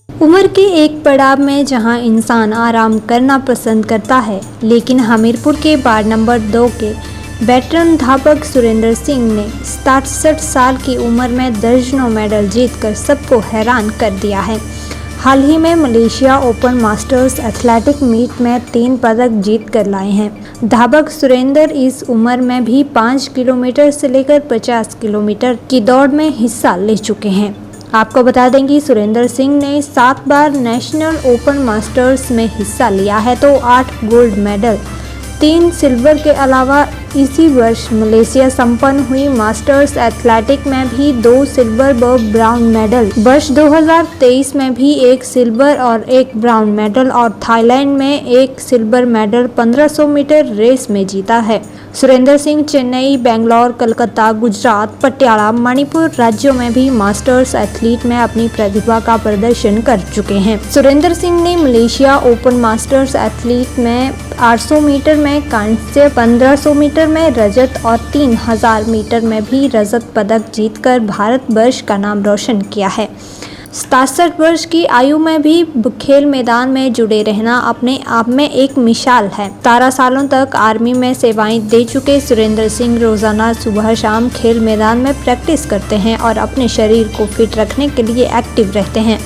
उम्र के एक पड़ाव में जहां इंसान आराम करना पसंद करता है, लेकिन हमीरपुर के वार्ड नंबर 2 के वेटरन धावक सुरेंद्र सिंह ने 67 साल की उम्र में दर्जनों मेडल जीतकर सबको हैरान कर दिया है। हाल ही में Malaysia Open Masters athletic meet में 3 पदक जीत कर लाए हैं। धावक सुरेंद्र इस उम्र में भी 5 किलोमीटर से लेकर 50 किलोमीटर की दौड़ में हिस्सा ले चुके हैं। आपको बता दें कि सुरेंद्र सिंह ने 7 बार नेशनल ओपन मास्टर्स में हिस्सा लिया है तो 8 गोल्ड मेडल, 3 सिल्वर के अलावा इसी वर्ष मलेशिया संपन्न हुई मास्टर्स एथलेटिक में भी 2 सिल्वर व ब्राउन मेडल, वर्ष 2023 में भी 1 सिल्वर और 1 ब्राउन मेडल और थाईलैंड में 1 सिल्वर मेडल 1500 मीटर रेस में जीता है। सुरेंद्र सिंह चेन्नई, बेंगलोर, कलकत्ता, गुजरात, पटियाला, मणिपुर राज्यों में भी मास्टर्स एथलीट में अपनी प्रतिभा का प्रदर्शन कर चुके हैं। सुरेंद्र सिंह ने मलेशिया ओपन मास्टर्स एथलीट में 800 मीटर में कांस्य, 1500 मीटर में रजत और 3000 मीटर में भी रजत पदक जीतकर भारतवर्ष का नाम रोशन किया है। 67 वर्ष की आयु में भी खेल मैदान में जुड़े रहना अपने आप में एक मिसाल है। 17 सालों तक आर्मी में सेवाएं दे चुके सुरेंद्र सिंह रोजाना सुबह शाम खेल मैदान में प्रैक्टिस करते हैं और अपने शरीर को फिट रखने के लिए एक्टिव रहते हैं।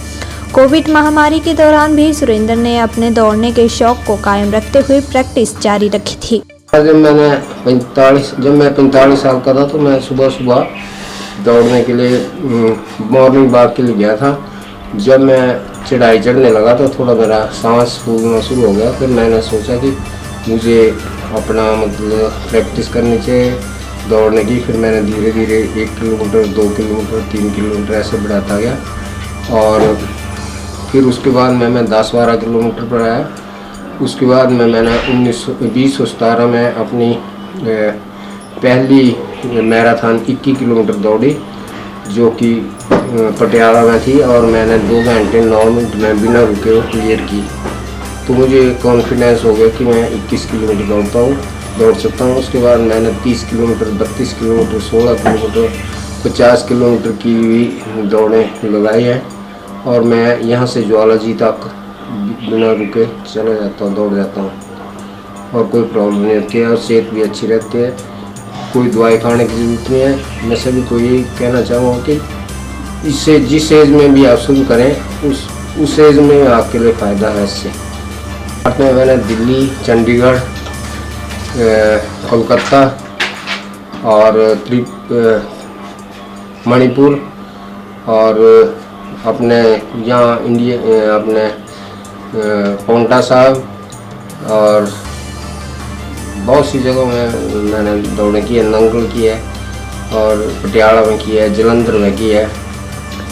कोविड महामारी के दौरान भी सुरेंद्र ने अपने दौड़ने के शौक को कायम रखते हुए प्रैक्टिस जारी रखी थी। जब मैं 45 साल का था तो मैं सुबह सुबह दौड़ने के लिए मॉर्निंग वॉक के लिए गया था। जब मैं चढ़ाई चढ़ने लगा तो थोड़ा मेरा सांस फूलना शुरू हो गया। फिर मैंने सोचा कि मुझे अपना मतलब प्रैक्टिस करनी चाहिए दौड़ने की। फिर मैंने धीरे धीरे 1 किलोमीटर, 2 किलोमीटर, 3 किलोमीटर ऐसे बढ़ाता गया और फिर उसके बाद मैं 10-12 किलोमीटर पर आया। उसके बाद मैंने 2017 में अपनी पहली मैराथन 21 किलोमीटर दौड़ी जो कि पटियाला में थी और मैंने 2 घंटे 9 मिनट में बिना रुके वो क्लियर की। तो मुझे कॉन्फिडेंस हो गया कि मैं 21 किलोमीटर दौड़ सकता हूँ। उसके बाद मैंने 30 किलोमीटर, 32 किलोमीटर, 16 किलोमीटर, 50 किलोमीटर की भी दौड़ें लगाई है और मैं यहाँ से ज्वालाजी तक बिना रुके चला जाता हूँ, दौड़ जाता हूँ और कोई प्रॉब्लम नहीं होती है और सेहत भी अच्छी रहती है। कोई दवाई खाने की ज़रूरत नहीं है। मैं सभी को यही कहना चाहूँगा कि इससे जिस एज में भी आप शुरू करें उस एज में आपके लिए फ़ायदा है। इससे मैंने दिल्ली, चंडीगढ़, कोलकाता और मणिपुर और अपने यहाँ अपने पोंटा साहब और बहुत सी जगहों में मैंने दौड़ें की है। नंगल की है और पटियाला में की है, जलंधर में की है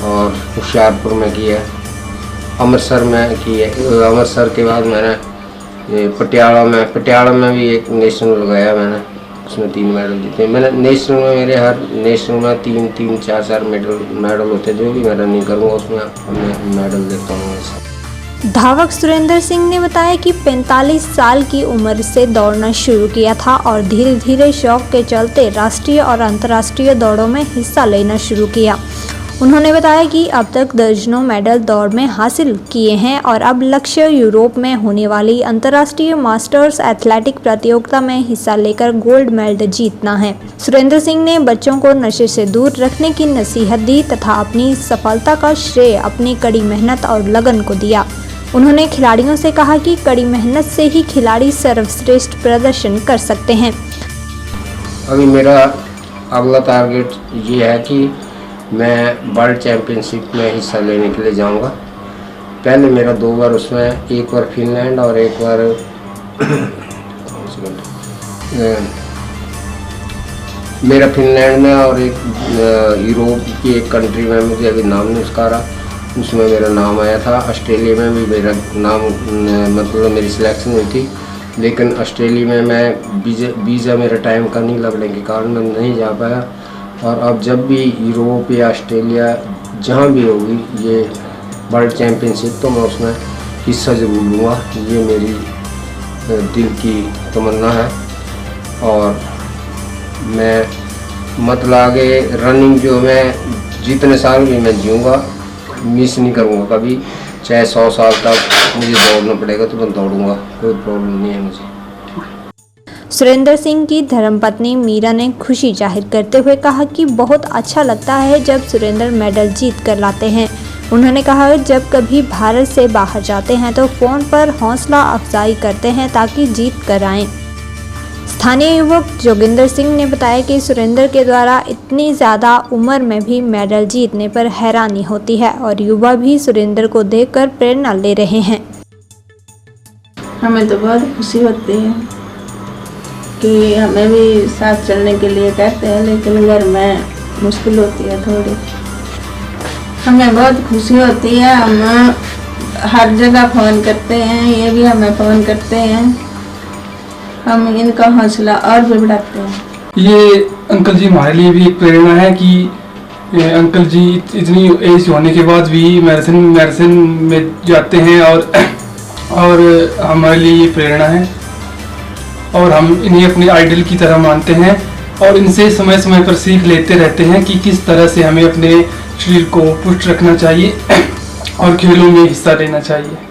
और होशियारपुर में की है, अमृतसर में की है। अमृतसर के बाद मैंने पटियाला में भी एक नेशनल लगाया मैंने, उसमें 3 मेडल जीते। मैंने नेशनल में मेरे हर नेशनल में 3-3, 4-4 मेडल होते हैं। जो भी मैं रनिंग करूँगा उसमें मैं मेडल देता हूँ। धावक सुरेंद्र सिंह ने बताया कि 45 साल की उम्र से दौड़ना शुरू किया था और धीरे धीरे शौक के चलते राष्ट्रीय और अंतर्राष्ट्रीय दौड़ों में हिस्सा लेना शुरू किया। उन्होंने बताया कि अब तक दर्जनों मेडल दौड़ में हासिल किए हैं और अब लक्ष्य यूरोप में होने वाली अंतर्राष्ट्रीय मास्टर्स एथलेटिक प्रतियोगिता में हिस्सा लेकर गोल्ड मेडल जीतना है। सुरेंद्र सिंह ने बच्चों को नशे से दूर रखने की नसीहत दी तथा अपनी सफलता का श्रेय अपनी कड़ी मेहनत और लगन को दिया। उन्होंने खिलाड़ियों से कहा कि कड़ी मेहनत से ही खिलाड़ी सर्वश्रेष्ठ प्रदर्शन कर सकते हैं। अभी मेरा अगला टारगेट ये है कि मैं वर्ल्ड चैम्पियनशिप में हिस्सा लेने के लिए जाऊंगा। पहले मेरा 2 बार उसमें, एक बार फिनलैंड और एक बार मेरा फिनलैंड में और एक यूरोप की एक कंट्री में, मुझे अभी नाम नहीं उसका रहा, उसमें मेरा नाम आया था। ऑस्ट्रेलिया में भी मेरा नाम मतलब मेरी सिलेक्शन हुई थी, लेकिन ऑस्ट्रेलिया में मैं वीज़ा मेरा टाइम का नहीं लगने के कारण मैं नहीं जा पाया। और अब जब भी यूरोप या ऑस्ट्रेलिया जहाँ भी होगी ये वर्ल्ड चैम्पियनशिप तो मैं उसमें हिस्सा ज़रूर लूँगा। ये मेरी दिल की तमन्ना है और मैं मतलब आगे रनिंग जो मैं जितने साल भी मैं जीऊँगा मिस नहीं करूँगा कभी, चाहे 100 साल तक मुझे दौड़ना पड़ेगा तो मैं दौड़ूंगा, कोई प्रॉब्लम नहीं है मुझे। सुरेंद्र सिंह की धर्मपत्नी मीरा ने खुशी जाहिर करते हुए कहा कि बहुत अच्छा लगता है जब सुरेंद्र मेडल जीत कर लाते हैं। उन्होंने कहा जब कभी भारत से बाहर जाते हैं तो फ़ोन पर हौसला अफजाई करते हैं ताकि जीत कर आएँ। स्थानीय युवक जोगिंदर सिंह ने बताया कि सुरेंद्र के द्वारा इतनी ज़्यादा उम्र में भी मेडल जीतने पर हैरानी होती है और युवा भी सुरेंद्र को देखकर प्रेरणा ले रहे हैं। हमें तो बहुत खुशी होती है कि हमें भी साथ चलने के लिए कहते हैं, लेकिन घर में मुश्किल होती है थोड़ी। हमें बहुत खुशी होती है, हम हर जगह फ़ोन करते हैं, ये भी हमें फ़ोन करते हैं, हम इनका हौसला और भी बढ़ाते हैं। ये अंकल जी हमारे लिए भी एक प्रेरणा है कि अंकल जी इतनी एज होने के बाद भी मैराथन में जाते हैं और हमारे लिए ये प्रेरणा है और हम इन्हें अपने आइडल की तरह मानते हैं और इनसे समय समय पर सीख लेते रहते हैं कि किस तरह से हमें अपने शरीर को पुष्ट रखना चाहिए और खेलों में हिस्सा लेना चाहिए।